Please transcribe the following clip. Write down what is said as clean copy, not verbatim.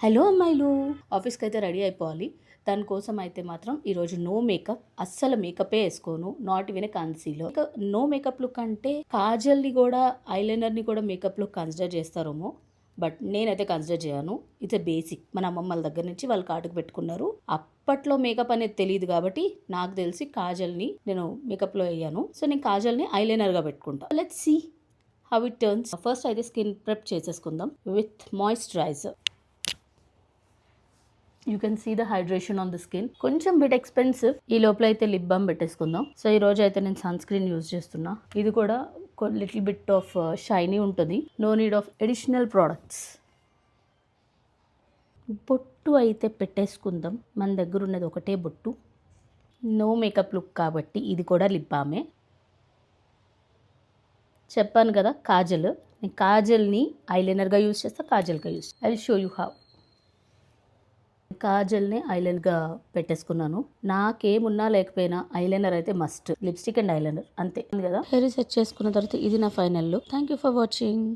Hello అమ్మాయిలు, ఆఫీస్కి అయితే రెడీ అయిపోవాలి. దానికోసం అయితే మాత్రం ఈరోజు నో మేకప్, అస్సలు మేకపే వేసుకోను. Not even concealer. No makeup look అంటే కాజల్ని కూడా, ఐలైనర్ని కూడా మేకప్ లుక్ కన్సిడర్ చేస్తారేమో, బట్ నేనైతే కన్సిడర్ చేయను. It's a basic. మన అమ్మమ్మల దగ్గర నుంచి వాళ్ళు కాటుకు పెట్టుకున్నారు. అప్పట్లో మేకప్ అనేది తెలియదు కాబట్టి నాకు తెలిసి కాజల్ని నేను మేకప్లో వేయను. సో నేను కాజల్ని ఐలైనర్గా పెట్టుకుంటా. Let's see how it turns. First అయితే స్కిన్ ప్రెప్ చేసేసుకుందాం with moisturiser. You can see the hydration on the skin. కొంచెం బిట్ ఎక్స్పెన్సివ్. ఈ లోపల అయితే లిప్ బామ్ పెట్టేసుకుందాం. సో ఈ రోజు అయితే నేను సన్ స్క్రీన్ యూజ్ చేస్తున్నా. ఇది కూడా లిటిల్ బిట్ ఆఫ్ షైనీ ఉంటుంది. No need of additional products. బొట్టు అయితే పెట్టేసుకుందాం. మన దగ్గర ఉన్నది ఒకటే బొట్టు. నో మేకప్ లుక్ కాబట్టి ఇది కూడా లిప్ బామే. చెప్పాను కదా కాజల్. నేను కాజల్ని ఐలైనర్గా యూజ్ చేస్తా, కాజల్గా use. I will show you how. కాజల్ని ఐలైనర్గా పెట్టేసుకున్నాను. నాకేమున్నా లేకపోయినా ఐలైనర్ అయితే మస్ట్. లిప్స్టిక్ అండ్ ఐలైనర్ అంతే కదా. హెయిర్ సెట్ చేసుకున్న తర్వాత ఇది నా final look. Thank you for watching.